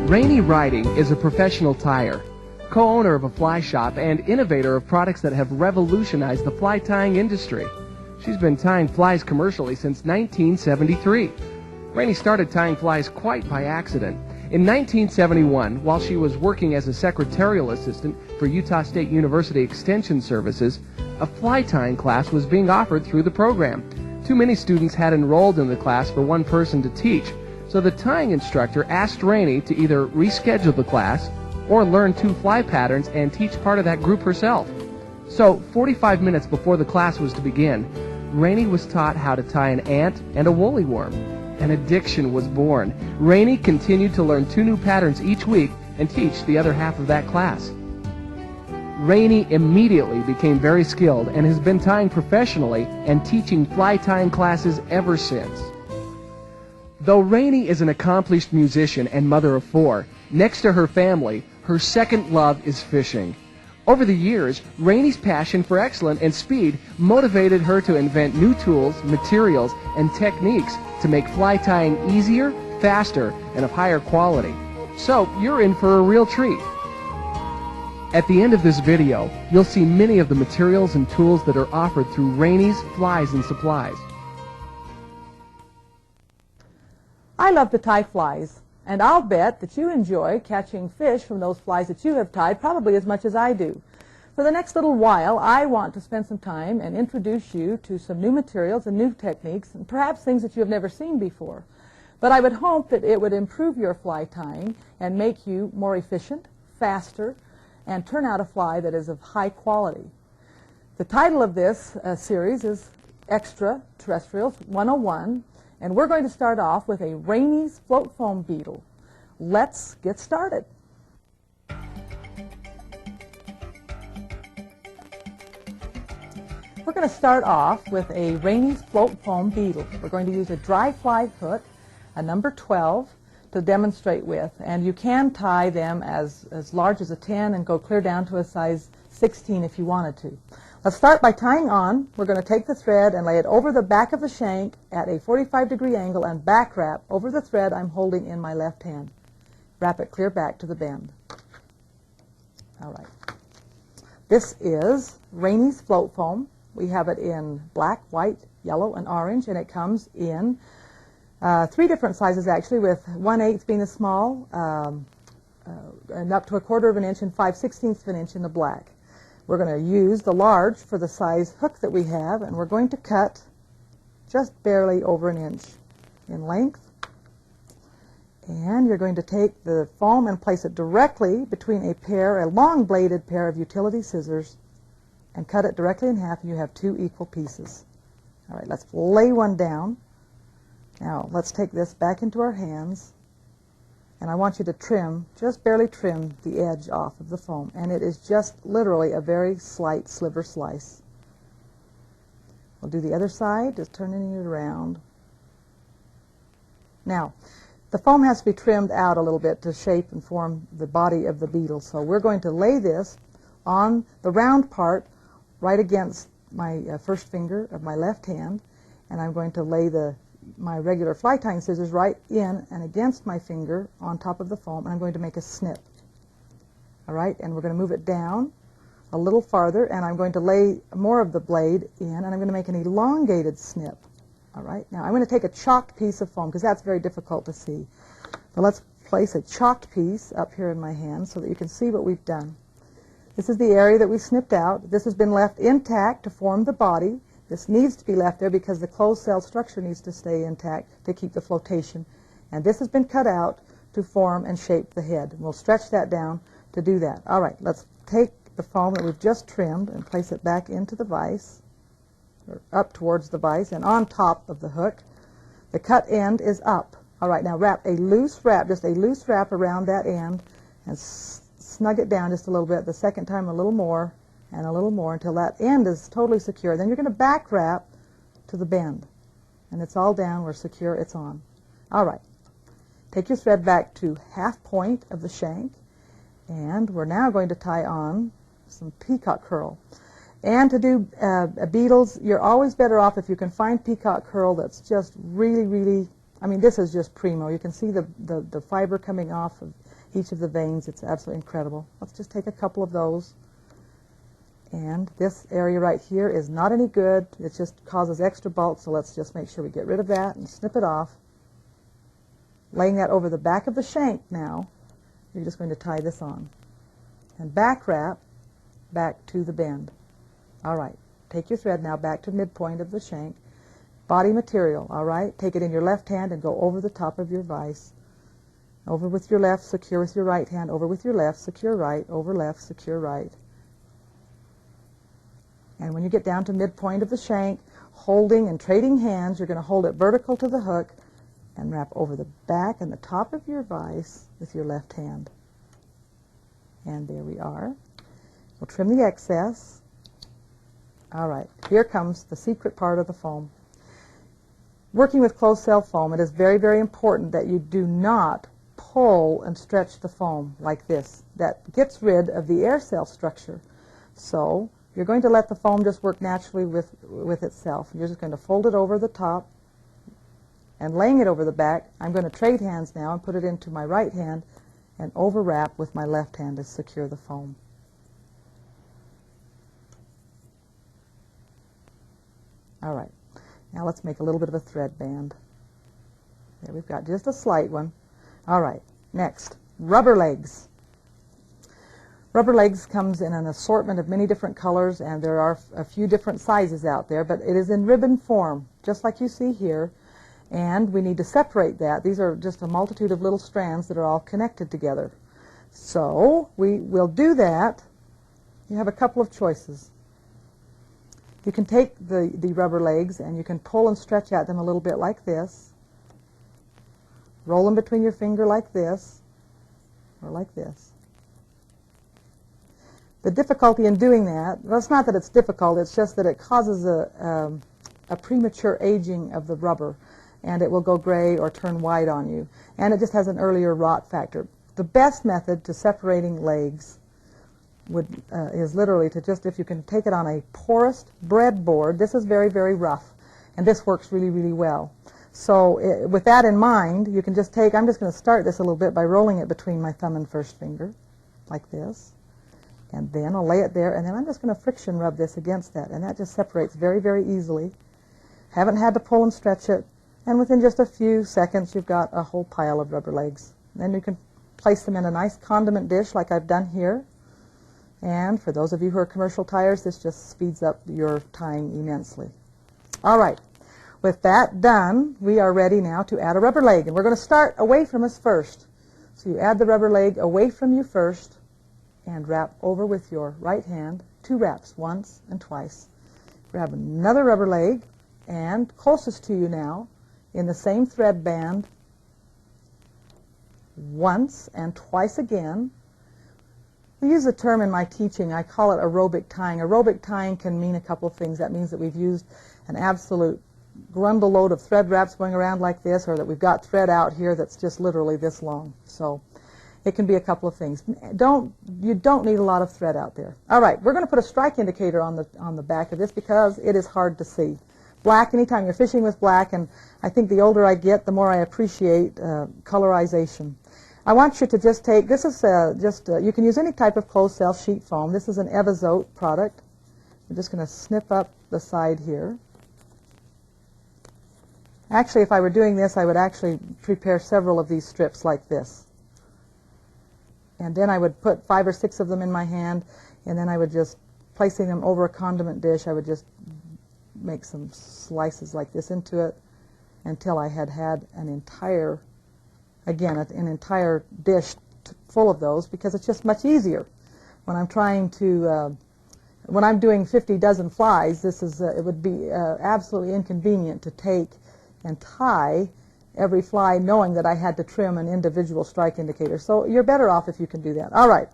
Rainey Riding is a professional tyer, co-owner of a fly shop, and innovator of products that have revolutionized the fly tying industry. She's been tying flies commercially since 1973. Rainey started tying flies quite by accident. In 1971, while she was working as a secretarial assistant for Utah State University Extension Services, a fly tying class was being offered through the program. Too many students had enrolled in the class for one person to teach, so the tying instructor asked Rainey to either reschedule the class or learn 2 fly patterns and teach part of that group herself. So 45 minutes before the class was to begin, Rainey was taught how to tie an ant and a woolly worm. An addiction was born. Rainey continued to learn 2 new patterns each week and teach the other half of that class. Rainey immediately became very skilled and has been tying professionally and teaching fly tying classes ever since. Though Rainey is an accomplished musician and mother of 4, next to her family, her second love is fishing. Over the years, Rainey's passion for excellence and speed motivated her to invent new tools, materials, and techniques to make fly tying easier, faster, and of higher quality. So, you're in for a real treat. At the end of this video, you'll see many of the materials and tools that are offered through Rainey's Flies and Supplies. I love to tie flies, and I'll bet that you enjoy catching fish from those flies that you have tied probably as much as I do. For the next little while, I want to spend some time and introduce you to some new materials and new techniques, and perhaps things that you have never seen before. But I would hope that it would improve your fly tying and make you more efficient, faster, and turn out a fly that is of high quality. The title of this series is EXTRA-Terrestrials 101. And we're going to start off with a Rainey's float foam beetle. Let's get started. We're going to start off with a Rainey's float foam beetle. We're going to use a dry fly hook, a number 12, to demonstrate with. And you can tie them as large as a 10 and go clear down to a size 16 if you wanted to. Let's start by tying on. We're going to take the thread and lay it over the back of the shank at a 45-degree angle and back wrap over the thread I'm holding in my left hand. Wrap it clear back to the bend. All right. This is Rainey's float foam. We have it in black, white, yellow, and orange, and it comes in 3 different sizes actually, with 1/8 being the small, and up to 1/4 of an inch and 5/16 of an inch in the black. We're going to use the large for the size hook that we have, and we're going to cut just barely over an inch in length. And you're going to take the foam and place it directly between a long-bladed pair of utility scissors and cut it directly in half, and you have 2 equal pieces. All right, let's lay one down. Now, let's take this back into our hands. And I want you to trim, just barely trim the edge off of the foam. And it is just literally a very slight sliver slice. We'll do the other side, just turning it around. Now, the foam has to be trimmed out a little bit to shape and form the body of the beetle. So we're going to lay this on the round part right against my first finger of my left hand. And I'm going to lay my regular fly tying scissors right in and against my finger on top of the foam, and I'm going to make a snip. All right, and we're going to move it down a little farther, and I'm going to lay more of the blade in, and I'm going to make an elongated snip. All right, now I'm going to take a chalked piece of foam because that's very difficult to see. So let's place a chalked piece up here in my hand so that you can see what we've done. This is the area that we snipped out. This has been left intact to form the body. This needs to be left there because the closed cell structure needs to stay intact to keep the flotation. And this has been cut out to form and shape the head. And we'll stretch that down to do that. All right, let's take the foam that we've just trimmed and place it back into the vise, or up towards the vise and on top of the hook. The cut end is up. All right, now wrap a loose wrap, just a loose wrap around that end, and snug it down just a little bit. The second time a little more, and a little more until that end is totally secure. Then you're going to back wrap to the bend. And it's all down, we're secure, it's on. All right. Take your thread back to half point of the shank, and we're now going to tie on some peacock curl. And to do beetles, you're always better off if you can find peacock curl that's just really, really, I mean, this is just primo. You can see the fiber coming off of each of the veins. It's absolutely incredible. Let's just take a couple of those. And this area right here is not any good. It just causes extra bulk, so let's just make sure we get rid of that and snip it off. Laying that over the back of the shank now, you're just going to tie this on. And back wrap back to the bend. All right, take your thread now back to midpoint of the shank. Body material, all right? Take it in your left hand and go over the top of your vise. Over with your left, secure with your right hand. Over with your left, secure right. Over left, secure right. And when you get down to midpoint of the shank, holding and trading hands, you're going to hold it vertical to the hook and wrap over the back and the top of your vise with your left hand. And there we are. We'll trim the excess. All right, here comes the secret part of the foam. Working with closed cell foam, it is very, very important that you do not pull and stretch the foam like this. That gets rid of the air cell structure. So you're going to let the foam just work naturally with itself. You're just going to fold it over the top and laying it over the back. I'm going to trade hands now and put it into my right hand and overwrap with my left hand to secure the foam. All right, now let's make a little bit of a thread band. There, we've got just a slight one. All right, next, rubber legs. Rubber legs comes in an assortment of many different colors, and there are a few different sizes out there, but it is in ribbon form, just like you see here, and we need to separate that. These are just a multitude of little strands that are all connected together. So we will do that. You have a couple of choices. You can take the rubber legs and you can pull and stretch at them a little bit like this. Roll them between your finger like this, or like this. The difficulty in doing that, well, it's not that it's difficult, it's just that it causes a premature aging of the rubber, and it will go gray or turn white on you. And it just has an earlier rot factor. The best method to separating legs is literally to just, if you can take it on a porous breadboard. This is very, very rough, and this works really, really well. So with that in mind, you can just take, I'm just going to start this a little bit by rolling it between my thumb and first finger, like this. And then I'll lay it there, and then I'm just going to friction rub this against that, and that just separates very, very easily. Haven't had to pull and stretch it, and within just a few seconds you've got a whole pile of rubber legs. Then you can place them in a nice condiment dish like I've done here. And for those of you who are commercial tiers, this just speeds up your tying immensely. All right, with that done, we are ready now to add a rubber leg, and we're going to start away from us first. So you add the rubber leg away from you first, and wrap over with your right hand, 2 wraps, once and twice. Grab another rubber leg, and closest to you now, in the same thread band, once and twice again. We use a term in my teaching, I call it aerobic tying. Aerobic tying can mean a couple of things. That means that we've used an absolute grundle load of thread wraps going around like this, or that we've got thread out here that's just literally this long. So it can be a couple of things. You don't need a lot of thread out there. All right, we're going to put a strike indicator on the back of this because it is hard to see. Black, anytime you're fishing with black, and I think the older I get, the more I appreciate colorization. I want you to just take, this is you can use any type of closed cell sheet foam. This is an Evazote product. I'm just going to snip up the side here. Actually, if I were doing this, I would actually prepare several of these strips like this. And then I would put 5 or 6 of them in my hand, and then I would just, placing them over a condiment dish, I would just make some slices like this into it until I had an entire, again, an entire dish full of those, because it's just much easier. When I'm trying to, when I'm doing 50 dozen flies, this is, it would be absolutely inconvenient to take and tie every fly knowing that I had to trim an individual strike indicator. So you're better off if you can do that. All right,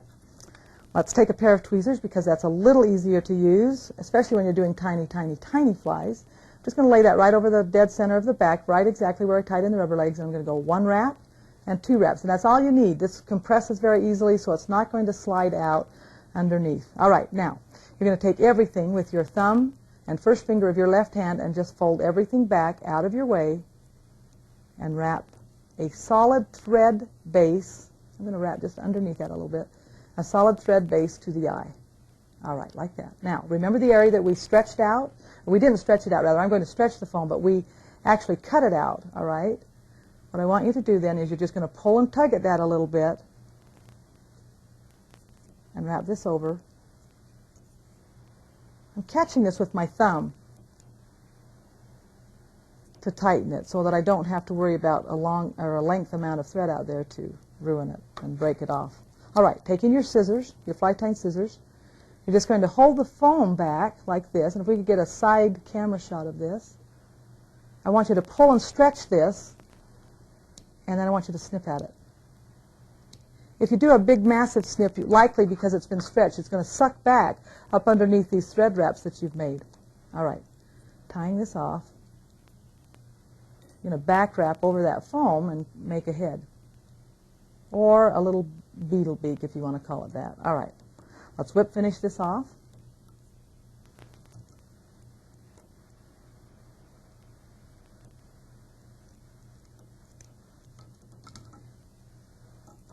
let's take a pair of tweezers because that's a little easier to use, especially when you're doing tiny, tiny, tiny flies. I'm just going to lay that right over the dead center of the back, right exactly where I tied in the rubber legs. And I'm going to go 1 wrap and 2 wraps, and that's all you need. This compresses very easily, so it's not going to slide out underneath. All right, now you're going to take everything with your thumb and first finger of your left hand and just fold everything back out of your way and wrap a solid thread base. I'm going to wrap just underneath that a little bit. A solid thread base to the eye. All right, like that. Now, remember the area that we stretched out? We didn't stretch it out, rather. I'm going to stretch the foam, but we actually cut it out, all right? What I want you to do then is you're just going to pull and tug at that a little bit and wrap this over. I'm catching this with my thumb to tighten it so that I don't have to worry about a long or a length amount of thread out there to ruin it and break it off. All right, taking your scissors, your fly tying scissors, you're just going to hold the foam back like this, and if we could get a side camera shot of this, I want you to pull and stretch this, and then I want you to snip at it. If you do a big massive snip, likely because it's been stretched, it's going to suck back up underneath these thread wraps that you've made. All right, tying this off, you're going to back wrap over that foam and make a head, or a little beetle beak if you want to call it that. All right, let's whip finish this off.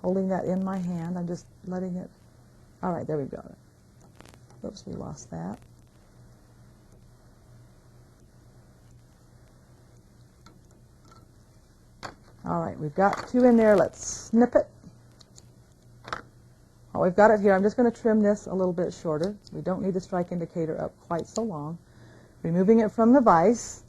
Holding that in my hand, I'm just letting it, all right, there we go. Oops, we lost that. All right, we've got two in there, let's snip it. Oh, we've got it here. I'm just going to trim this a little bit shorter. We don't need the strike indicator up quite so long. Removing it from the vise,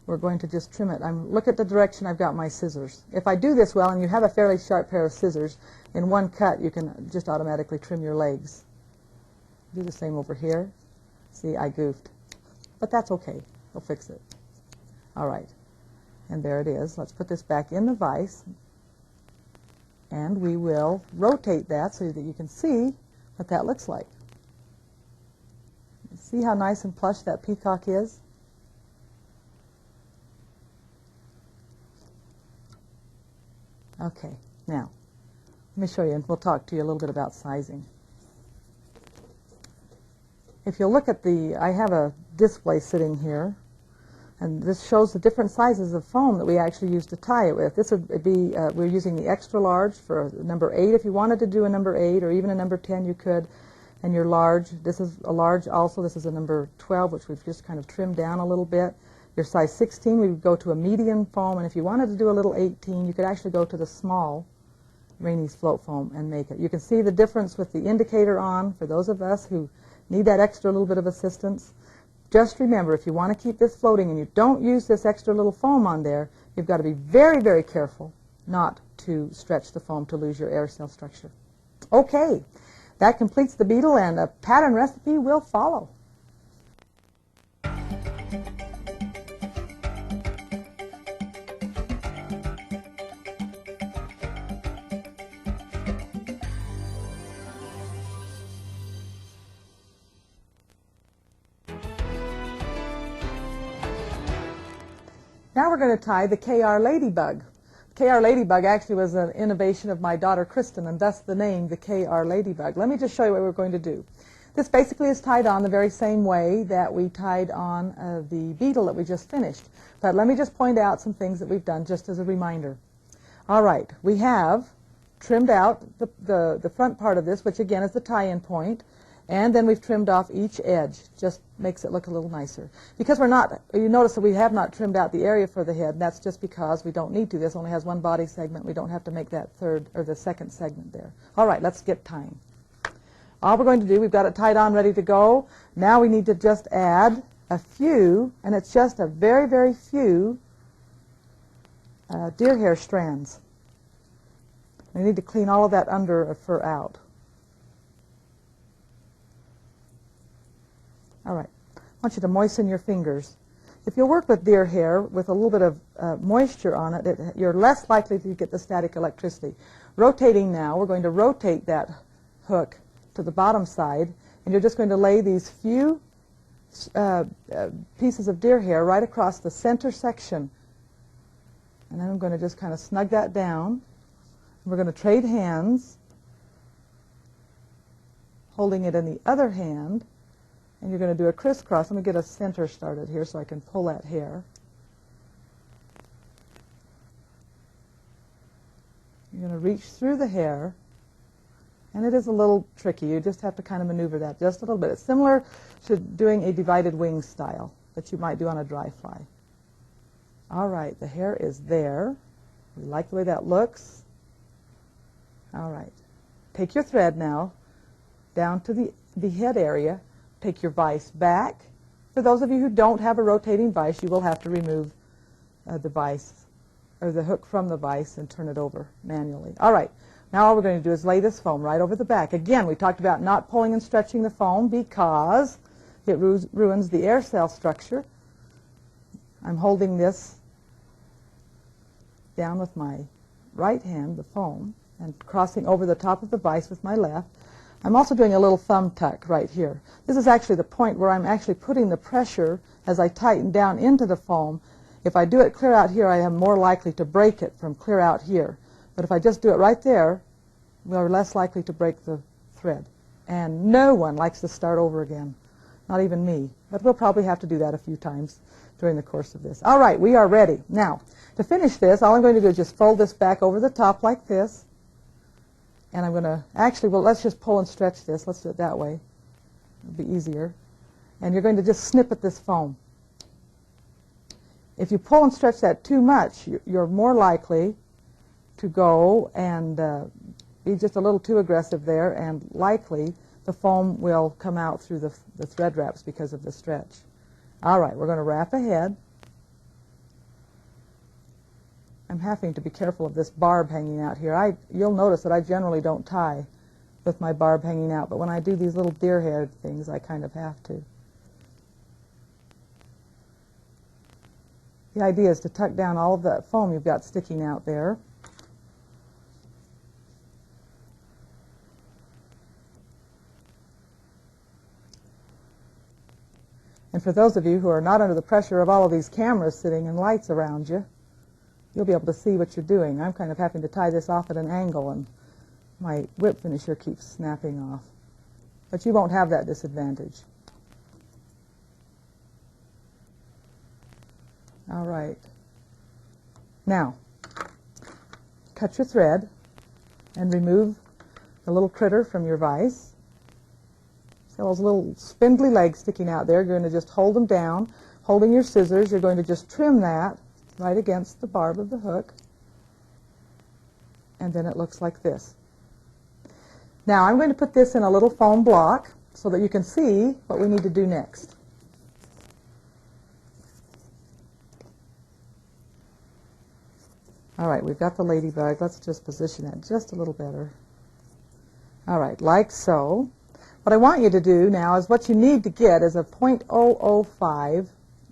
we're going to just trim it. Look at the direction I've got my scissors. If I do this well, and you have a fairly sharp pair of scissors, in one cut you can just automatically trim your legs. Do the same over here. See, I goofed. But that's okay. We'll fix it. All right. And there it is. Let's put this back in the vise. And we will rotate that so that you can see what that looks like. See how nice and plush that peacock is? Okay, now, let me show you, and we'll talk to you a little bit about sizing. If you look at I have a display sitting here, and this shows the different sizes of foam that we actually use to tie it with. This would be, we're using the extra large for number 8. If you wanted to do a number 8 or even a number 10, you could. And your large, this is a large also. This is a number 12, which we've just kind of trimmed down a little bit. Your size 16, we would go to a medium foam. And if you wanted to do a little 18, you could actually go to the small Rainey's float foam and make it. You can see the difference with the indicator on for those of us who need that extra little bit of assistance. Just remember, if you want to keep this floating and you don't use this extra little foam on there, you've got to be very, very careful not to stretch the foam to lose your air cell structure. Okay, that completes the Beetle, and a pattern recipe will follow. Now we're going to tie the KR Ladybug. KR Ladybug actually was an innovation of my daughter Kristen, and thus the name, the KR Ladybug. Let me just show you what we're going to do. This basically is tied on the very same way that we tied on the Beetle that we just finished. But let me just point out some things that we've done just as a reminder. All right, we have trimmed out the front part of this, which again is the tie-in point. And then we've trimmed off each edge. Just makes it look a little nicer. Because we're not, you notice that we have not trimmed out the area for the head, and that's just because we don't need to. This only has one body segment. We don't have to make that third or the second segment there. All right, let's get tying. All we're going to do, we've got it tied on, ready to go. Now we need to just add a few, and it's just a very, very few deer hair strands. We need to clean all of that under fur out. All right, I want you to moisten your fingers. If you work with deer hair with a little bit of moisture on it, you're less likely to get the static electricity. Rotating now, we're going to rotate that hook to the bottom side, and you're just going to lay these few pieces of deer hair right across the center section. And then I'm going to just kind of snug that down. We're going to trade hands, holding it in the other hand. And you're going to do a crisscross. Let me get a center started here so I can pull that hair. You're going to reach through the hair, and it is a little tricky. You just have to kind of maneuver that just a little bit. It's similar to doing a divided wing style that you might do on a dry fly. All right, the hair is there. We like the way that looks. All right. Take your thread now down to the head area. Take your vise back. For those of you who don't have a rotating vise, you will have to remove the vise or the hook from the vise and turn it over manually. All right. Now all we're going to do is lay this foam right over the back. Again, we talked about not pulling and stretching the foam because it ruins the air cell structure. I'm holding this down with my right hand, the foam, and crossing over the top of the vise with my left. I'm also doing a little thumb tuck right here. This is actually the point where I'm actually putting the pressure as I tighten down into the foam. If I do it clear out here, I am more likely to break it from clear out here. But if I just do it right there, we're less likely to break the thread. And no one likes to start over again, not even me. But we'll probably have to do that a few times during the course of this. All right, we are ready. Now, to finish this, all I'm going to do is just fold this back over the top like this. And I'm going to, actually, well, let's just pull and stretch this. Let's do it that way. It'll be easier. And you're going to just snip at this foam. If you pull and stretch that too much, you're more likely to go and be just a little too aggressive there, and likely the foam will come out through the thread wraps because of the stretch. All right, we're going to wrap ahead. I'm having to be careful of this barb hanging out here. You'll notice that I generally don't tie with my barb hanging out, but when I do these little deer head things, I kind of have to. The idea is to tuck down all of that foam you've got sticking out there. And for those of you who are not under the pressure of all of these cameras sitting and lights around you, you'll be able to see what you're doing. I'm kind of having to tie this off at an angle, and my whip finisher keeps snapping off. But you won't have that disadvantage. All right. Now, cut your thread and remove the little critter from your vise. So those little spindly legs sticking out there, you're going to just hold them down. Holding your scissors, you're going to just trim that right against the barb of the hook. And then it looks like this. Now I'm going to put this in a little foam block so that you can see what we need to do next. All right, we've got the ladybug. Let's just position it just a little better. All right, like so. What I want you to do now is what you need to get is a .005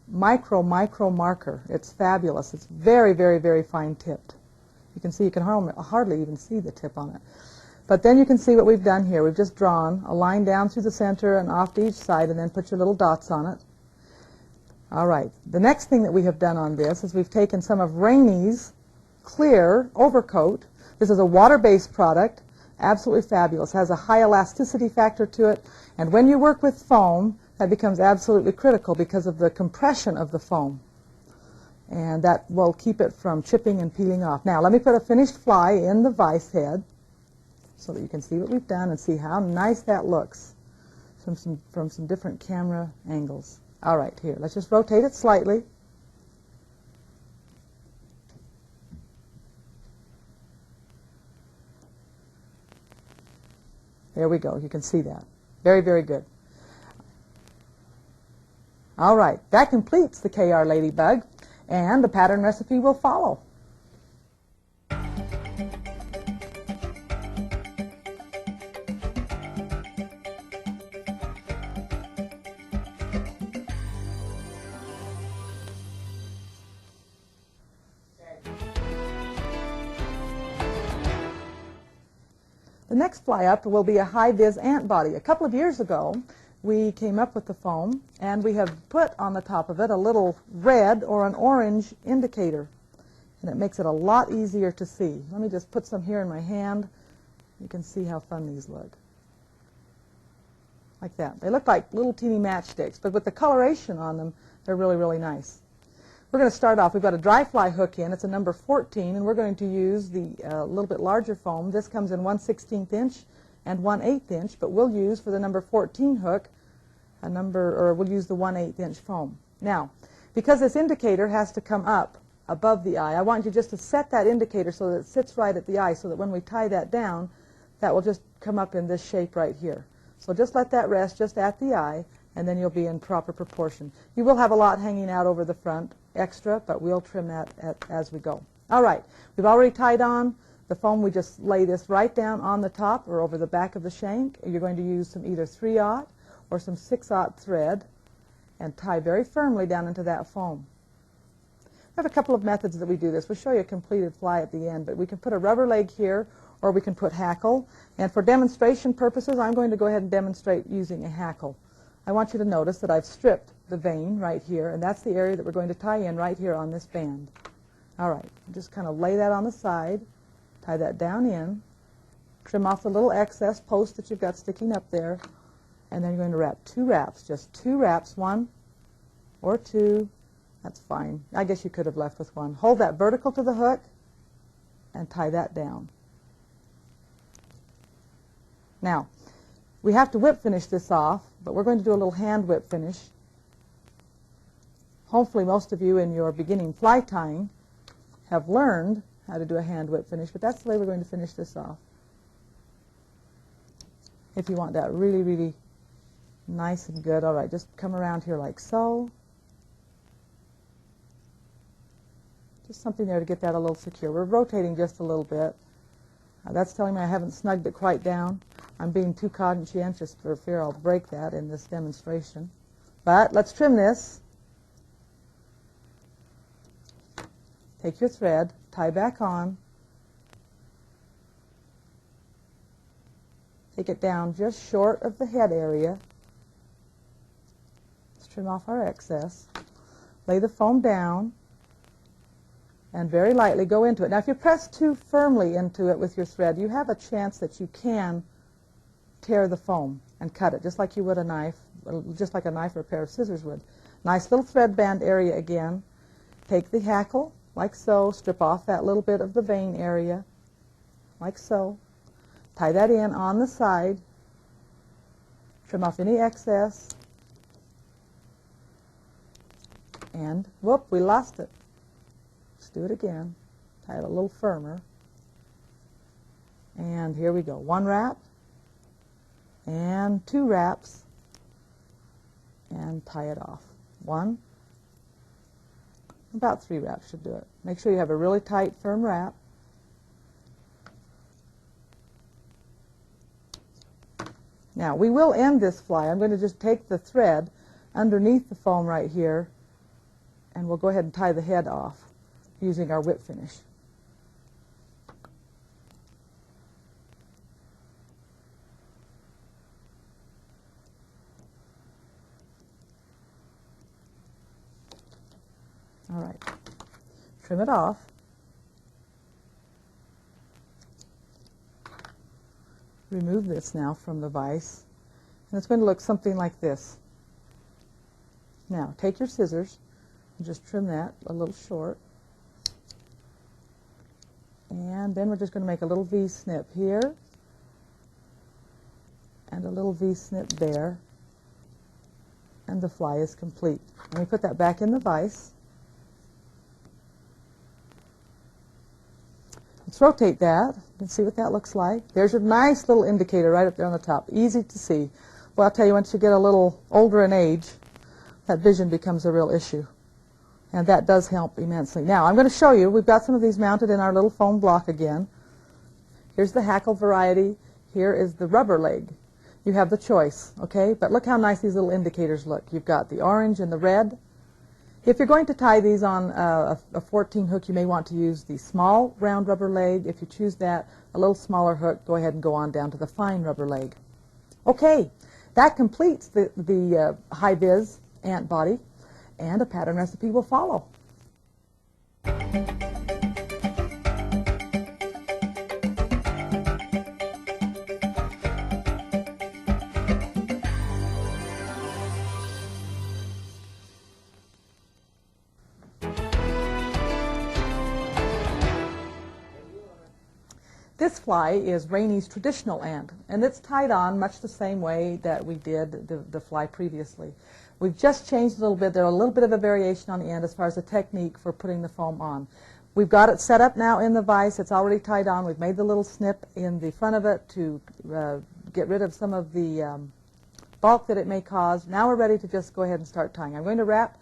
micro marker. It's fabulous. It's very, very, very fine tipped. You can see, you can hardly even see the tip on it. But then you can see what we've done here. We've just drawn a line down through the center and off to each side, and then put your little dots on it. All right. The next thing that we have done on this is we've taken some of Rainey's clear overcoat. This is a water-based product. Absolutely fabulous. Has a high elasticity factor to it, and when you work with foam, that becomes absolutely critical because of the compression of the foam, and that will keep it from chipping and peeling off. Now let me put a finished fly in the vise head so that you can see what we've done and see how nice that looks from some different camera angles. All right, here, let's just rotate it slightly. There we go. You can see that. Very, very good. All right. That completes the KR Ladybug, and the pattern recipe will follow. The next fly up will be a Hi-Viz Ant body. A couple of years ago, we came up with the foam, and we have put on the top of it a little red or an orange indicator, and it makes it a lot easier to see. Let me just put some here in my hand. You can see how fun these look. Like that. They look like little teeny matchsticks, but with the coloration on them, they're really, really nice. We're going to start off, we've got a dry fly hook in, it's a number 14, and we're going to use the little bit larger foam. This comes in 1/16 inch and 1/8 inch, but we'll use for the number 14 hook we'll use the 1/8 inch foam. Now, because this indicator has to come up above the eye, I want you just to set that indicator so that it sits right at the eye, so that when we tie that down, that will just come up in this shape right here. So just let that rest just at the eye, and then you'll be in proper proportion. You will have a lot hanging out over the front, extra, but we'll trim that as we go. All right, we've already tied on the foam. We just lay this right down on the top or over the back of the shank. You're going to use some either 3/0 or some 6/0 thread and tie very firmly down into that foam. We have a couple of methods that we do this. We'll show you a completed fly at the end, but we can put a rubber leg here or we can put hackle. And for demonstration purposes, I'm going to go ahead and demonstrate using a hackle. I want you to notice that I've stripped the vein right here, and that's the area that we're going to tie in right here on this band. All right, just kind of lay that on the side, tie that down in, trim off the little excess post that you've got sticking up there, and then you're going to wrap 2 wraps, just 2 wraps, 1 or 2, that's fine. I guess you could have left with 1. Hold that vertical to the hook and tie that down. Now, we have to whip finish this off, but we're going to do a little hand whip finish. Hopefully most of you in your beginning fly tying have learned how to do a hand whip finish, but that's the way we're going to finish this off. If you want that really, really nice and good, all right, just come around here like so. Just something there to get that a little secure. We're rotating just a little bit. That's telling me I haven't snugged it quite down. I'm being too conscientious for fear I'll break that in this demonstration. But let's trim this. Take your thread, tie back on. Take it down just short of the head area. Let's trim off our excess. Lay the foam down and very lightly go into it. Now, if you press too firmly into it with your thread, you have a chance that you can tear the foam and cut it, just like you would a knife, just like a knife or a pair of scissors would. Nice little thread band area again. Take the hackle, like so, strip off that little bit of the vein area, like so. Tie that in on the side. Trim off any excess. And, whoop, we lost it. Let's do it again. Tie it a little firmer. And here we go. 1 wrap. And 2 wraps. And tie it off. 1. About 3 wraps should do it. Make sure you have a really tight, firm wrap. Now, we will end this fly. I'm going to just take the thread underneath the foam right here, and we'll go ahead and tie the head off using our whip finish. All right, trim it off. Remove this now from the vise, and it's going to look something like this. Now, take your scissors and just trim that a little short. And then we're just going to make a little V-snip here and a little V-snip there, and the fly is complete. Let me put that back in the vise. Let's rotate that and see what that looks like. There's your nice little indicator right up there on the top. Easy to see. Well, I'll tell you, once you get a little older in age, that vision becomes a real issue. And that does help immensely. Now, I'm going to show you, we've got some of these mounted in our little foam block again. Here's the hackle variety. Here is the rubber leg. You have the choice, okay? But look how nice these little indicators look. You've got the orange and the red. If you're going to tie these on a 14 hook, you may want to use the small round rubber leg. If you choose that, a little smaller hook, go ahead and go on down to the fine rubber leg. Okay, that completes the Hi-Viz Ant body, and a pattern recipe will follow. This fly is Rainey's traditional ant, and it's tied on much the same way that we did the fly previously. We've just changed a little bit. There's a little bit of a variation on the end as far as the technique for putting the foam on. We've got it set up now in the vise. It's already tied on. We've made the little snip in the front of it to get rid of some of the bulk that it may cause. Now we're ready to just go ahead and start tying. I'm going to wrap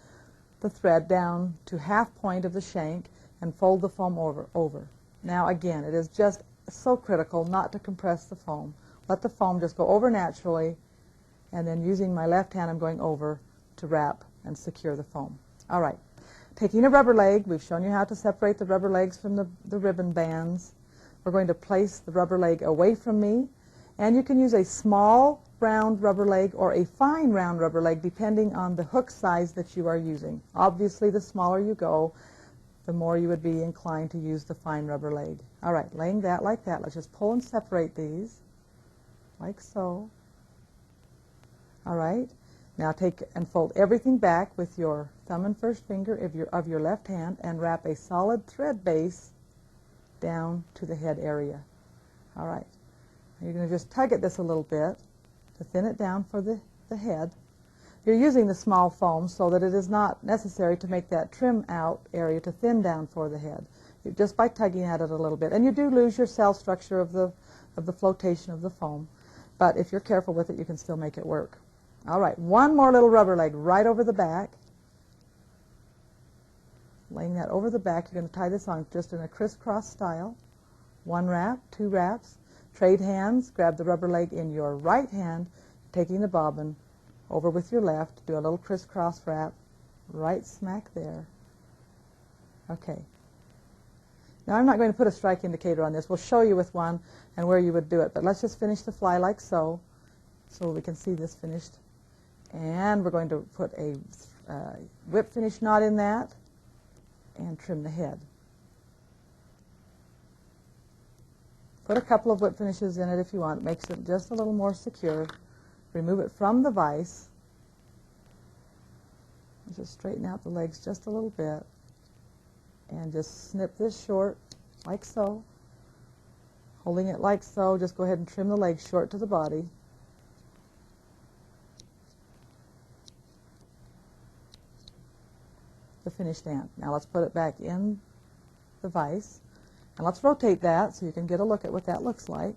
the thread down to half point of the shank and fold the foam over. Now again, it is just so critical not to compress the foam. Let the foam just go over naturally, and then using my left hand I'm going over to wrap and secure the foam. All right. Taking a rubber leg, we've shown you how to separate the rubber legs from the ribbon bands. We're going to place the rubber leg away from me, and you can use a small round rubber leg or a fine round rubber leg depending on the hook size that you are using. Obviously, the smaller you go, the more you would be inclined to use the fine rubber leg. All right, laying that like that, let's just pull and separate these like so. All right. Now take and fold everything back with your thumb and first finger of your left hand and wrap a solid thread base down to the head area. All right. You're going to just tug at this a little bit to thin it down for the head. You're using the small foam so that it is not necessary to make that trim out area to thin down for the head. Just by tugging at it a little bit. And you do lose your cell structure of the flotation of the foam. But if you're careful with it, you can still make it work. All right, one more little rubber leg right over the back. Laying that over the back, you're going to tie this on just in a crisscross style. One wrap, two wraps. Trade hands, grab the rubber leg in your right hand, taking the bobbin over with your left. Do a little crisscross wrap right smack there. Okay. Now I'm not going to put a strike indicator on this. We'll show you with one and where you would do it. But let's just finish the fly like so we can see this finished. And we're going to put a whip finish knot in that and trim the head. Put a couple of whip finishes in it if you want. It makes it just a little more secure. Remove it from the vise. Just straighten out the legs just a little bit. And just snip this short like so. Holding it like so, just go ahead and trim the legs short to the body. The finished ant. Now let's put it back in the vise, and let's rotate that so you can get a look at what that looks like.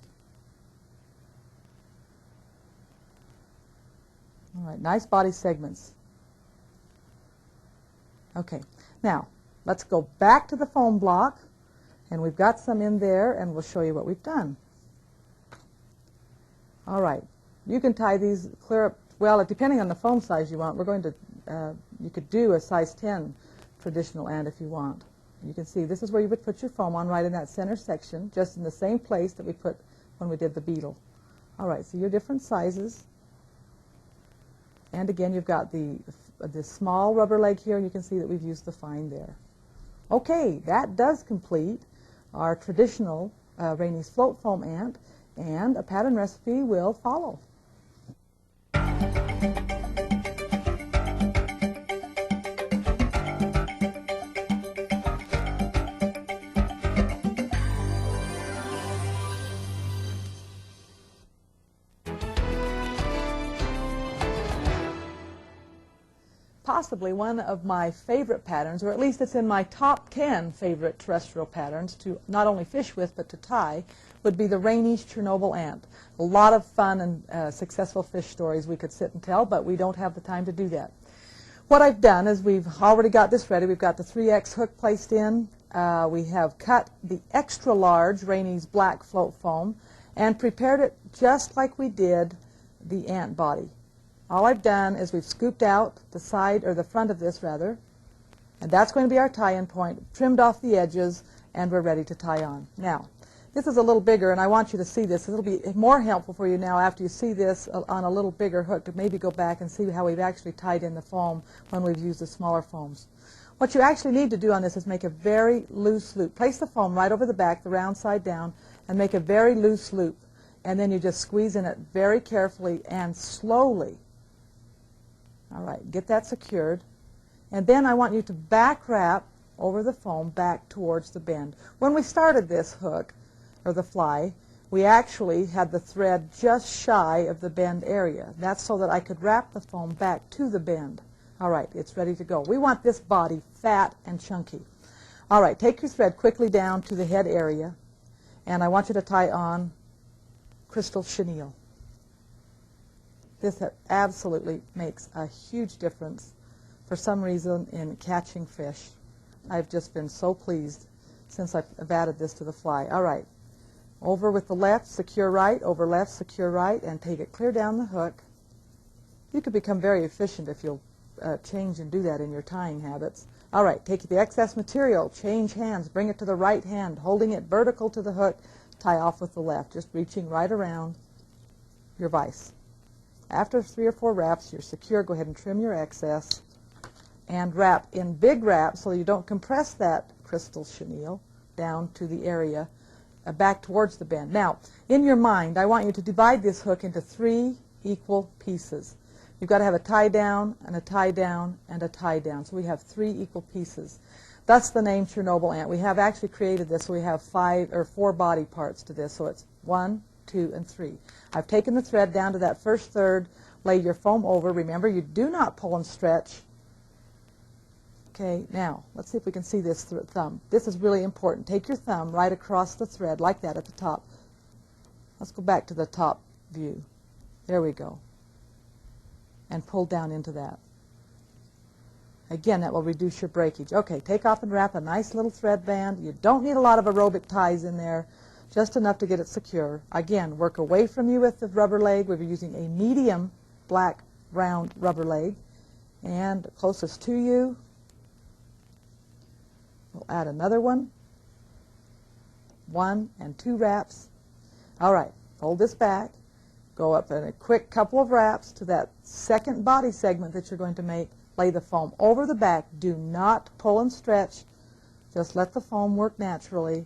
All right, nice body segments. Okay, now let's go back to the foam block, and we've got some in there, and we'll show you what we've done. All right, you can tie these clear up, well, depending on the foam size you want. We're going to you could do a size 10 traditional ant if you want. You can see this is where you would put your foam on, right in that center section, just in the same place that we put when we did the beetle. All right, so your different sizes. And again, you've got the small rubber leg here, and you can see that we've used the fine there. Okay, that does complete our traditional Rainey's float foam ant, and a pattern recipe will follow. Possibly one of my favorite patterns, or at least it's in my top 10 favorite terrestrial patterns to not only fish with but to tie, would be the Rainey's Chernobyl Ant. A lot of fun and successful fish stories we could sit and tell, but we don't have the time to do that. What I've done is we've already got this ready. We've got the 3X hook placed in. We have cut the extra large Rainey's black float foam and prepared it just like we did the ant body. All I've done is we've scooped out the side, or the front of this rather, and that's going to be our tie-in point, trimmed off the edges, and we're ready to tie on. Now, this is a little bigger, and I want you to see this. It'll be more helpful for you now after you see this on a little bigger hook to maybe go back and see how we've actually tied in the foam when we've used the smaller foams. What you actually need to do on this is make a very loose loop. Place the foam right over the back, the round side down, and make a very loose loop. And then you just squeeze in it very carefully and slowly. All right, get that secured. And then I want you to back wrap over the foam back towards the bend. When we started this hook, or the fly, we actually had the thread just shy of the bend area. That's so that I could wrap the foam back to the bend. All right, it's ready to go. We want this body fat and chunky. All right, take your thread quickly down to the head area, and I want you to tie on crystal chenille. This absolutely makes a huge difference for some reason in catching fish. I've just been so pleased since I've added this to the fly. All right, over with the left, secure right, over left, secure right, and take it clear down the hook. You could become very efficient if you'll change and do that in your tying habits. All right, take the excess material, change hands, bring it to the right hand, holding it vertical to the hook, tie off with the left, just reaching right around your vise. After 3 or 4 wraps, you're secure. Go ahead and trim your excess and wrap in big wraps so you don't compress that crystal chenille down to the area back towards the bend. Now, in your mind, I want you to divide this hook into 3 equal pieces. You've got to have a tie down and a tie down and a tie down. So we have 3 equal pieces. That's the name Chernobyl Ant. We have actually created this, so we have 5 or 4 body parts to this. So it's 1, 2, and 3. I've taken the thread down to that first third. Lay your foam over. Remember, you do not pull and stretch. Okay, now, let's see if we can see this thumb. This is really important. Take your thumb right across the thread, like that at the top. Let's go back to the top view. There we go. And pull down into that. Again, that will reduce your breakage. Okay, take off and wrap a nice little thread band. You don't need a lot of aerobic ties in there, just enough to get it secure. Again, work away from you with the rubber leg. We're using a medium black round rubber leg. And closest to you, we'll add another one. 1 and 2 wraps. All right, fold this back. Go up in a quick couple of wraps to that second body segment that you're going to make. Lay the foam over the back. Do not pull and stretch. Just let the foam work naturally.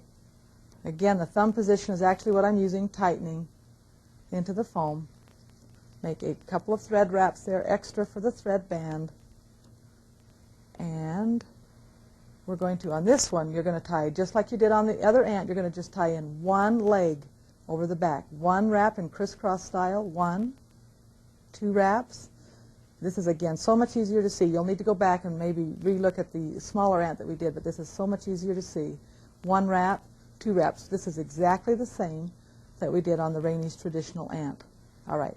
Again, the thumb position is actually what I'm using, tightening into the foam. Make a couple of thread wraps there, extra for the thread band. And we're going to, on this one, you're going to tie, just like you did on the other ant, you're going to just tie in 1 leg over the back. 1 wrap in crisscross style, 1, 2 wraps. This is, again, so much easier to see. You'll need to go back and maybe re-look at the smaller ant that we did, but this is so much easier to see. 1 wrap, 2 wraps. This is exactly the same that we did on the Rainey's traditional ant. All right.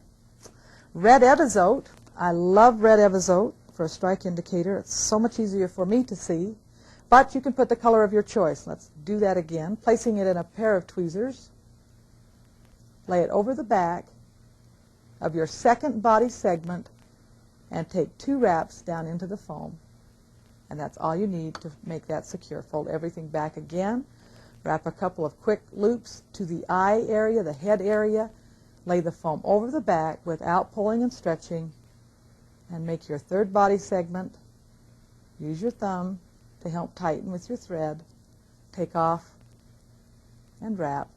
Red epizote. I love red epizote for a strike indicator. It's so much easier for me to see. But you can put the color of your choice. Let's do that again. Placing it in a pair of tweezers. Lay it over the back of your second body segment and take 2 wraps down into the foam. And that's all you need to make that secure. Fold everything back again. Wrap a couple of quick loops to the eye area, the head area. Lay the foam over the back without pulling and stretching. And make your third body segment. Use your thumb to help tighten with your thread. Take off and wrap.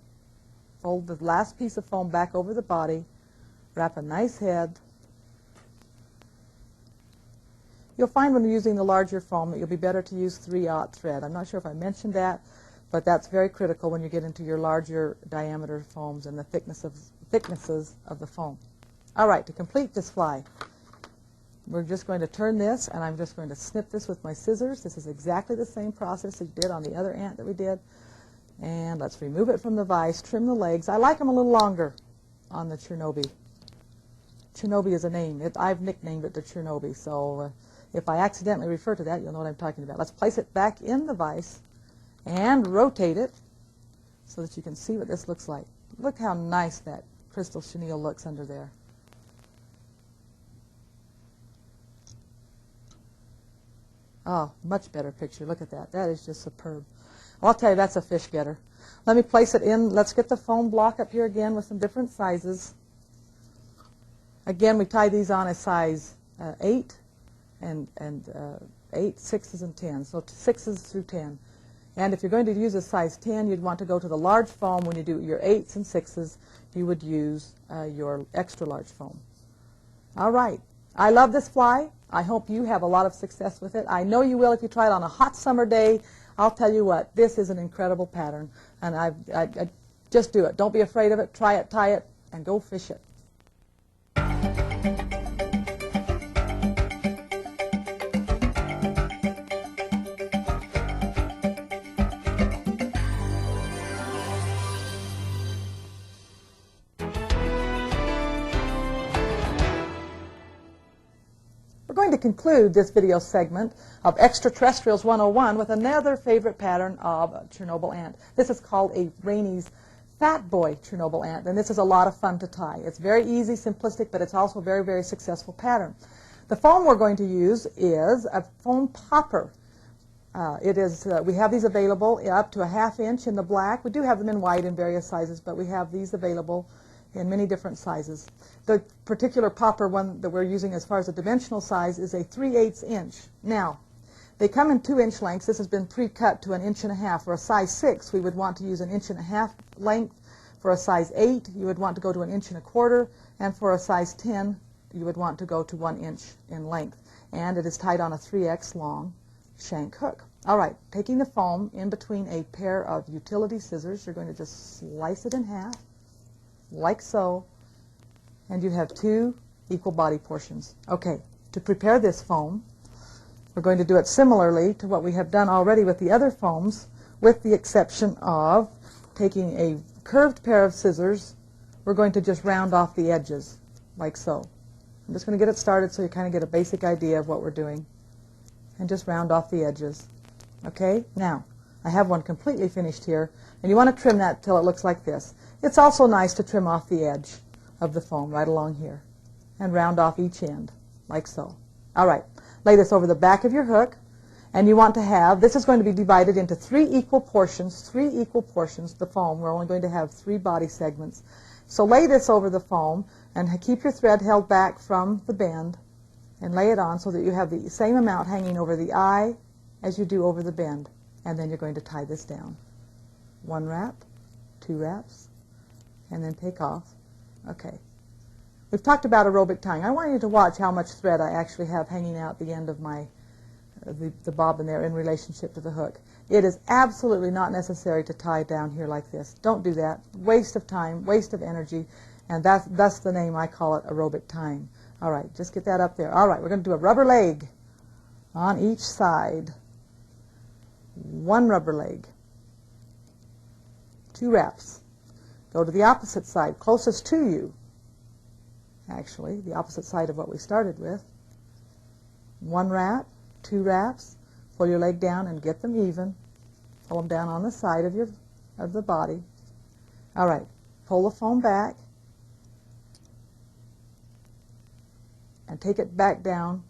Fold the last piece of foam back over the body. Wrap a nice head. You'll find when you're using the larger foam that you'll be better to use 3/0 thread. I'm not sure if I mentioned that, but that's very critical when you get into your larger diameter foams and the thicknesses of the foam. All right, to complete this fly, we're just going to turn this, and I'm just going to snip this with my scissors. This is exactly the same process that you did on the other ant that we did. And let's remove it from the vise, trim the legs. I like them a little longer on the Chernobyl. Chernobyl is a name. I've nicknamed it the Chernobyl, so if I accidentally refer to that, you'll know what I'm talking about. Let's place it back in the vise and rotate it so that you can see what this looks like. Look how nice that crystal chenille looks under there. Oh, much better picture. Look at that. That is just superb. Well, I'll tell you, that's a fish getter. Let me place it in. Let's get the foam block up here again with some different sizes. Again, we tie these on a size 8 and 8, 6s, and 10. So 6s through 10. And if you're going to use a size 10, you'd want to go to the large foam. When you do your 8s and 6s, you would use your extra large foam. All right. I love this fly. I hope you have a lot of success with it. I know you will if you try it on a hot summer day. I'll tell you what, this is an incredible pattern. And I Just do it. Don't be afraid of it. Try it, tie it, and go fish it. We're going to conclude this video segment of Extraterrestrials 101 with another favorite pattern of Chernobyl ant. This is called a Rainey's Fat Boy Chernobyl ant, and this is a lot of fun to tie. It's very easy, simplistic, but it's also a very, very successful pattern. The foam we're going to use is a foam popper. We have these available up to a 1/2 inch in the black. We do have them in white in various sizes, but we have these available in many different sizes. The particular popper one that we're using as far as the dimensional size is a 3/8 inch. Now, they come in 2-inch lengths. This has been pre-cut to 1.5 inches. For a size 6, we would want to use 1.5 inch length. For a size 8, you would want to go to 1.25 inches. And for a size 10, you would want to go to 1 inch in length. And it is tied on a 3x long shank hook. All right, taking the foam in between a pair of utility scissors, you're going to just slice it in half, like so, and you have 2 equal body portions. Okay, to prepare this foam, we're going to do it similarly to what we have done already with the other foams, with the exception of taking a curved pair of scissors. We're going to just round off the edges, like so. I'm just going to get it started so you kind of get a basic idea of what we're doing, and just round off the edges. Okay, now, I have one completely finished here, and you want to trim that till it looks like this. It's also nice to trim off the edge of the foam right along here and round off each end, like so. All right, lay this over the back of your hook, and you want to have, this is going to be divided into 3 equal portions, the foam. We're only going to have 3 body segments. So lay this over the foam and keep your thread held back from the bend and lay it on so that you have the same amount hanging over the eye as you do over the bend. And then you're going to tie this down. 1 wrap, 2 wraps, and then take off. Okay. We've talked about aerobic tying. I want you to watch how much thread I actually have hanging out the end of my the bobbin there in relationship to the hook. It is absolutely not necessary to tie down here like this. Don't do that. Waste of time, waste of energy, and that's the name I call it, aerobic tying. All right, just get that up there. All right, we're going to do a rubber leg on each side. 1 rubber leg. 2 wraps. Go to the opposite side, closest to you. Actually, the opposite side of what we started with. 1 wrap, 2 wraps. Pull your leg down and get them even. Pull them down on the side of the body. All right, pull the foam back and take it back down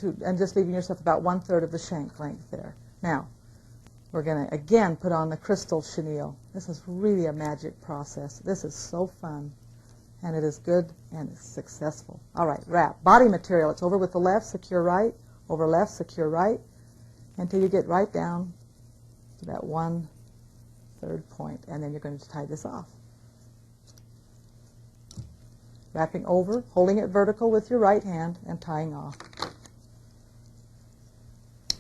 and just leaving yourself about 1/3 of the shank length there. Now, we're going to again put on the crystal chenille. This is really a magic process. This is so fun, and it is good and it's successful. All right, wrap. Body material, it's over with the left, secure right, over left, secure right, until you get right down to that 1/3 point, and then you're going to tie this off. Wrapping over, holding it vertical with your right hand, and tying off.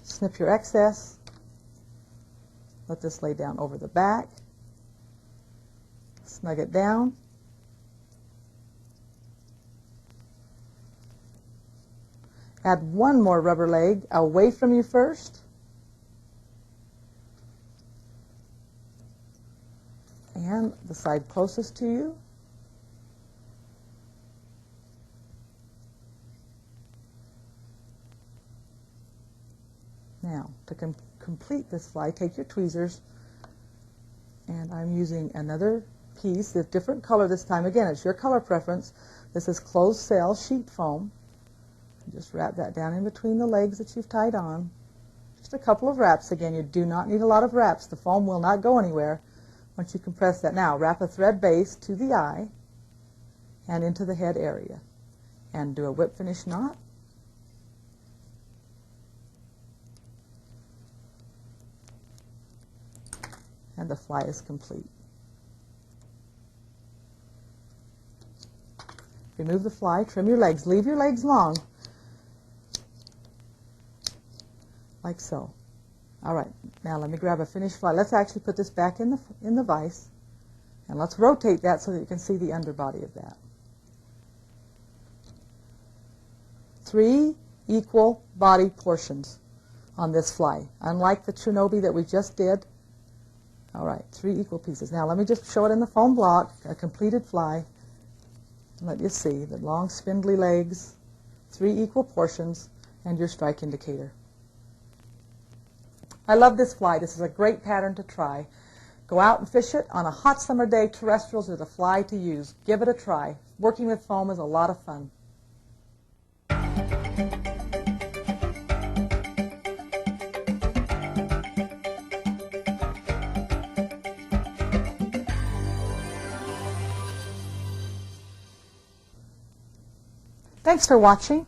Snip your excess. Let this lay down over the back. Snug it down. Add 1 more rubber leg away from you first. And the side closest to you. Now, to complete this fly, take your tweezers, and I'm using another piece, a different color this time. Again, it's your color preference. This is closed cell sheet foam. Just wrap that down in between the legs that you've tied on. Just a couple of wraps. Again, you do not need a lot of wraps. The foam will not go anywhere once you compress that. Now, wrap a thread base to the eye and into the head area. And do a whip finish knot. And the fly is complete. Remove the fly, trim your legs. Leave your legs long, like so. All right, now let me grab a finished fly. Let's actually put this back in the vise. And let's rotate that so that you can see the underbody of that. 3 equal body portions on this fly. Unlike the Chernobyl that we just did. All right, 3 equal pieces. Now let me just show it in the foam block, a completed fly. Let you see the long spindly legs, 3 equal portions, and your strike indicator. I love this fly. This is a great pattern to try. Go out and fish it on a hot summer day. Terrestrials are the fly to use. Give it a try. Working with foam is a lot of fun. Thanks for watching.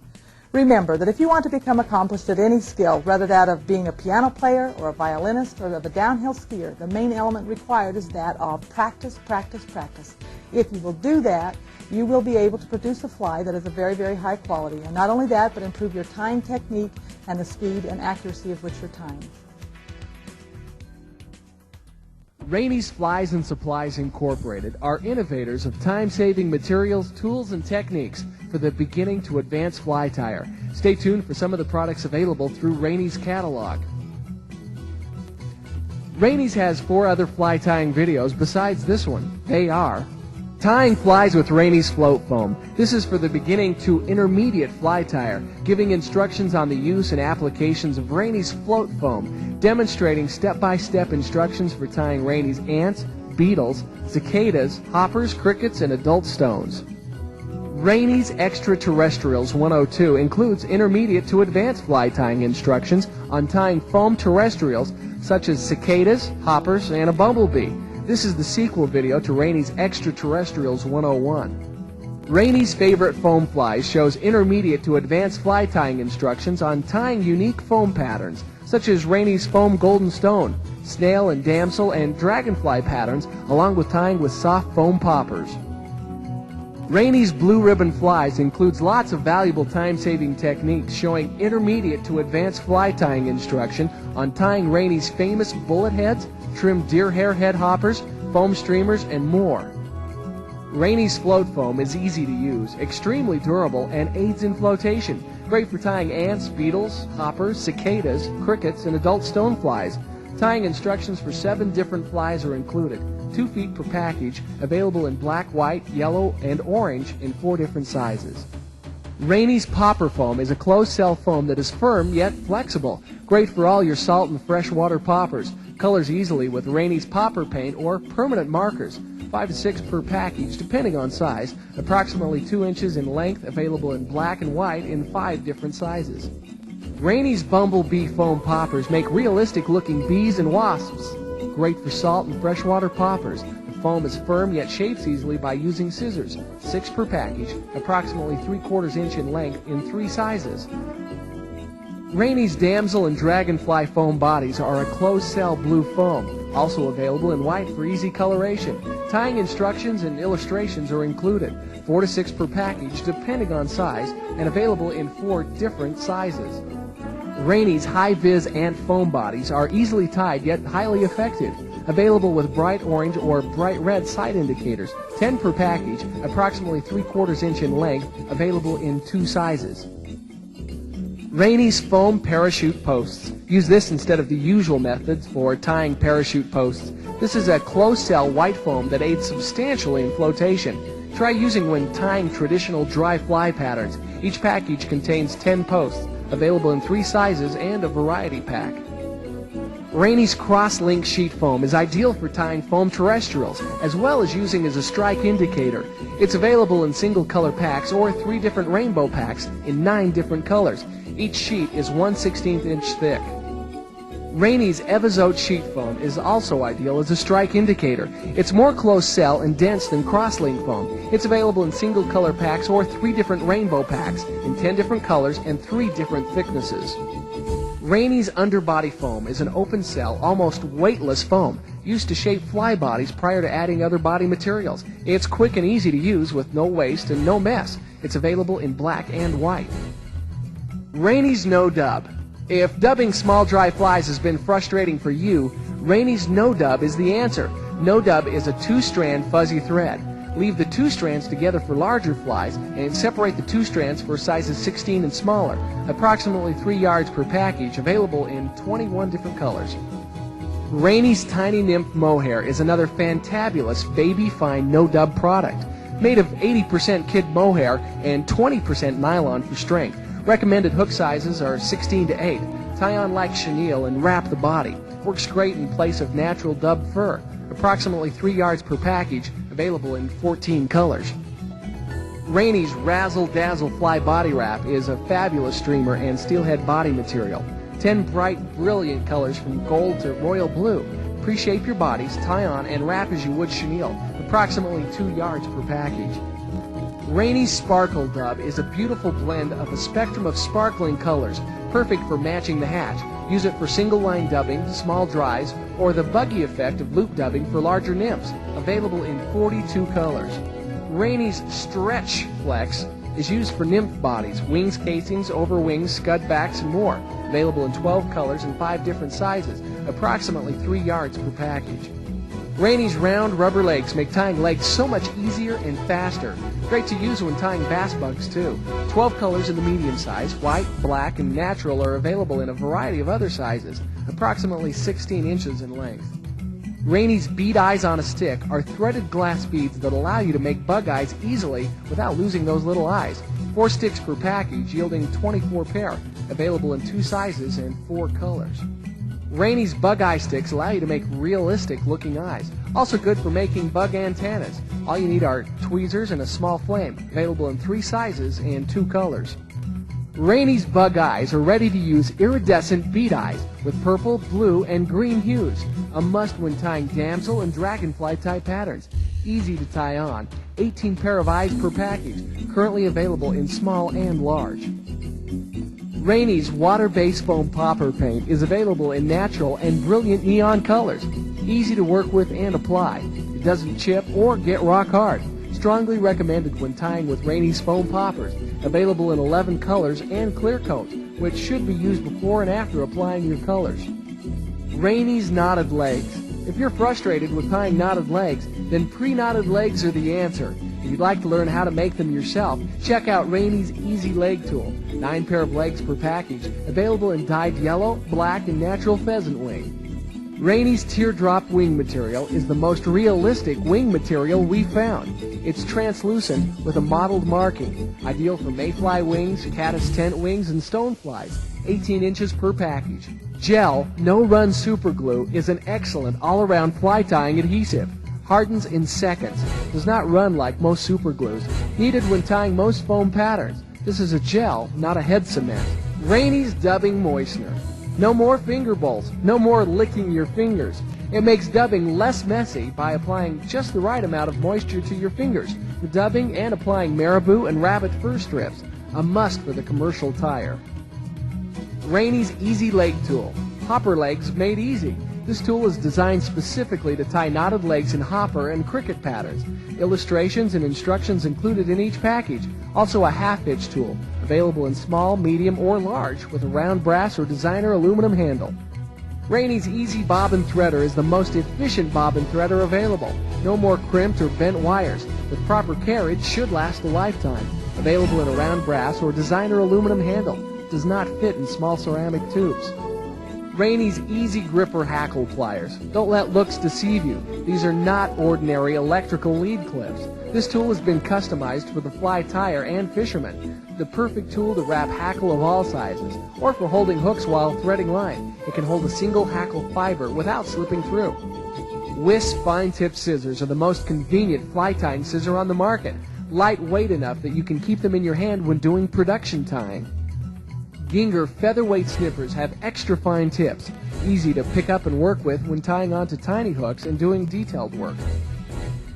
Remember that if you want to become accomplished at any skill, whether that of being a piano player or a violinist or of a downhill skier, the main element required is that of practice, practice, practice. If you will do that, you will be able to produce a fly that is of very, very high quality. And not only that, but improve your tying technique and the speed and accuracy of which you're tying. Rainey's Flies and Supplies Incorporated are innovators of time-saving materials, tools, and techniques for the beginning to advanced fly tyer. Stay tuned for some of the products available through Rainey's catalog. Rainey's has 4 other fly tying videos besides this one. They are Tying Flies with Rainey's Float Foam. This is for the beginning to intermediate fly tyer, giving instructions on the use and applications of Rainey's Float Foam, demonstrating step-by-step instructions for tying Rainey's ants, beetles, cicadas, hoppers, crickets, and adult stones. Rainey's EXTRA-Terrestrials 102 includes intermediate to advanced fly tying instructions on tying foam terrestrials such as cicadas, hoppers, and a bumblebee. This is the sequel video to Rainey's EXTRA-Terrestrials 101. Rainey's Favorite Foam Flies shows intermediate to advanced fly tying instructions on tying unique foam patterns, such as Rainey's Foam Golden Stone, snail and damsel and dragonfly patterns, along with tying with soft foam poppers. Rainey's Blue Ribbon Flies includes lots of valuable time-saving techniques showing intermediate to advanced fly tying instruction on tying Rainey's famous bullet heads, trimmed deer hair head hoppers, foam streamers, and more. Rainey's Float Foam is easy to use, extremely durable, and aids in flotation. Great for tying ants, beetles, hoppers, cicadas, crickets, and adult stoneflies. Tying instructions for 7 different flies are included, 2 feet per package, available in black, white, yellow, and orange in 4 different sizes. Rainey's Popper Foam is a closed-cell foam that is firm yet flexible. Great for all your salt and freshwater poppers. Colors easily with Rainey's Popper Paint or permanent markers. 5 to 6 per package, depending on size. Approximately 2 inches in length, available in black and white in 5 different sizes. Rainey's Bumblebee Foam Poppers make realistic-looking bees and wasps. Great for salt and freshwater poppers. The foam is firm yet shapes easily by using scissors. 6 per package, approximately 3/4 inch in length in 3 sizes. Rainey's Damsel and Dragonfly Foam Bodies are a closed-cell blue foam, also available in white for easy coloration. Tying instructions and illustrations are included, 4 to 6 per package depending on size, and available in 4 different sizes. Rainey's Hi-Viz Ant Foam Bodies are easily tied yet highly effective, available with bright orange or bright red side indicators, 10 per package, approximately 3/4 inch in length, available in 2 sizes. Rainey's Foam Parachute Posts. Use this instead of the usual methods for tying parachute posts. This is a closed-cell white foam that aids substantially in flotation. Try using when tying traditional dry fly patterns. Each package contains 10 posts, available in 3 sizes and a variety pack. Rainey's Cross-Link Sheet Foam is ideal for tying foam terrestrials, as well as using as a strike indicator. It's available in single color packs or 3 different rainbow packs in 9 different colors. Each sheet is 1/16 inch thick. Rainey's Evazote Sheet Foam is also ideal as a strike indicator. It's more close-cell and dense than Cross-Link foam. It's available in single color packs or 3 different rainbow packs in 10 different colors and 3 different thicknesses. Rainey's Underbody Foam is an open-cell, almost weightless foam used to shape fly bodies prior to adding other body materials. It's quick and easy to use with no waste and no mess. It's available in black and white. Rainey's No Dub. If dubbing small dry flies has been frustrating for you, Rainey's No Dub is the answer. No Dub is a 2-strand fuzzy thread. Leave the 2 strands together for larger flies and separate the 2 strands for sizes 16 and smaller, approximately 3 yards per package, available in 21 different colors. Rainy's Tiny Nymph Mohair is another fantabulous baby fine no dub product. Made of 80% kid mohair and 20% nylon for strength. Recommended hook sizes are 16 to 8. Tie on like chenille and wrap the body. Works great in place of natural dub fur. Approximately 3 yards per package, available in 14 colors. Rainy's Razzle Dazzle Fly Body Wrap is a fabulous streamer and steelhead body material. 10 bright, brilliant colors from gold to royal blue. Pre-shape your bodies, tie on, and wrap as you would chenille, approximately 2 yards per package. Rainy's Sparkle Dub is a beautiful blend of a spectrum of sparkling colors, perfect for matching the hatch. Use it for single-line dubbing, small dries, or the buggy effect of loop dubbing for larger nymphs, available in 42 colors. Rainy's Stretch Flex is used for nymph bodies, wings, casings, over wings, scud backs, and more, available in 12 colors and 5 different sizes, approximately 3 yards per package. Rainy's round rubber legs make tying legs so much easier and faster. Great to use when tying bass bugs too. 12 colors in the medium size, white, black, and natural are available in a variety of other sizes, approximately 16 inches in length. Rainy's Bead Eyes on a Stick are threaded glass beads that allow you to make bug eyes easily without losing those little eyes. 4 sticks per package, yielding 24 pair, available in 2 sizes and 4 colors. Rainy's Bug Eye Sticks allow you to make realistic looking eyes. Also good for making bug antennas. All you need are tweezers and a small flame, available in 3 sizes and 2 colors. Rainy's Bug Eyes are ready to use iridescent bead eyes with purple, blue, and green hues. A must when tying damsel and dragonfly type patterns. Easy to tie on. 18 pair of eyes per package. Currently available in small and large. Rainy's water-based foam popper paint is available in natural and brilliant neon colors. Easy to work with and apply. It doesn't chip or get rock hard. Strongly recommended when tying with Rainy's foam poppers. Available in 11 colors and clear coat, which should be used before and after applying your colors. Rainy's Knotted Legs. If you're frustrated with tying knotted legs, then pre-knotted legs are the answer. If you'd like to learn how to make them yourself, check out Rainy's Easy Leg Tool. 9 pair of legs per package, available in dyed yellow, black, and natural pheasant wing. Rainy's Teardrop Wing material is the most realistic wing material we've found. It's translucent with a mottled marking, ideal for mayfly wings, caddis tent wings, and stoneflies. 18 inches per package. Gel No-Run Super Glue is an excellent all-around fly tying adhesive. Hardens in seconds. Does not run like most super glues. Needed when tying most foam patterns. This is a gel, not a head cement. Rainy's Dubbing Moistener. No more finger bowls. No more licking your fingers. It makes dubbing less messy by applying just the right amount of moisture to your fingers for dubbing and applying marabou and rabbit fur strips. A must for the commercial tyer. Rainy's Easy Leg Tool. Hopper legs made easy. This tool is designed specifically to tie knotted legs in hopper and cricket patterns. Illustrations and instructions included in each package. Also a half-hitch tool, available in small, medium, or large, with a round brass or designer aluminum handle. Rainy's Easy Bobbin Threader is the most efficient bobbin threader available. No more crimped or bent wires. With proper care, it should last a lifetime. Available in a round brass or designer aluminum handle. Does not fit in small ceramic tubes. Rainy's Easy Gripper Hackle Pliers. Don't let looks deceive you. These are not ordinary electrical lead clips. This tool has been customized for the fly tyer and fisherman. The perfect tool to wrap hackle of all sizes, or for holding hooks while threading line. It can hold a single hackle fiber without slipping through. Wisp fine-tip scissors are the most convenient fly tying scissor on the market. Lightweight enough that you can keep them in your hand when doing production tying. Ginger featherweight snippers have extra fine tips, easy to pick up and work with when tying onto tiny hooks and doing detailed work.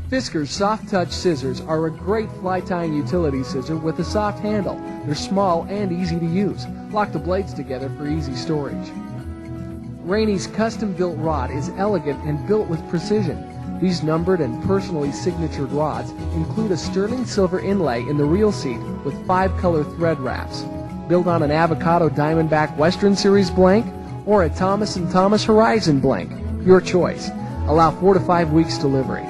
Fiskars Soft Touch Scissors are a great fly tying utility scissor with a soft handle. They're small and easy to use. Lock the blades together for easy storage. Rainy's custom-built rod is elegant and built with precision. These numbered and personally signatured rods include a sterling silver inlay in the reel seat with 5-color thread wraps. Built on an Avocado Diamondback Western Series blank or a Thomas & Thomas Horizon blank. Your choice. Allow 4 to 5 weeks delivery.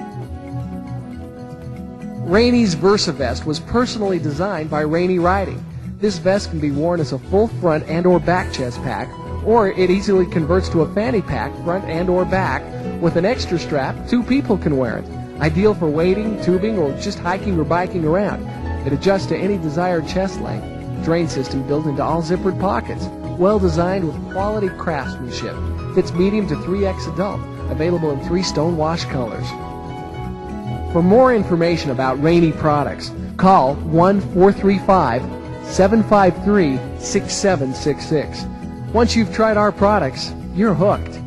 Rainey's Versa Vest was personally designed by Rainey Riding. This vest can be worn as a full front and or back chest pack, or it easily converts to a fanny pack, front and or back. With an extra strap, 2 people can wear it. Ideal for wading, tubing, or just hiking or biking around. It adjusts to any desired chest length. Drain system built into all zippered pockets. Well designed with quality craftsmanship. Fits medium to 3X adult. Available in 3 stonewash colors. For more information about Rainey products, call 1-435-753-6766. Once you've tried our products, you're hooked.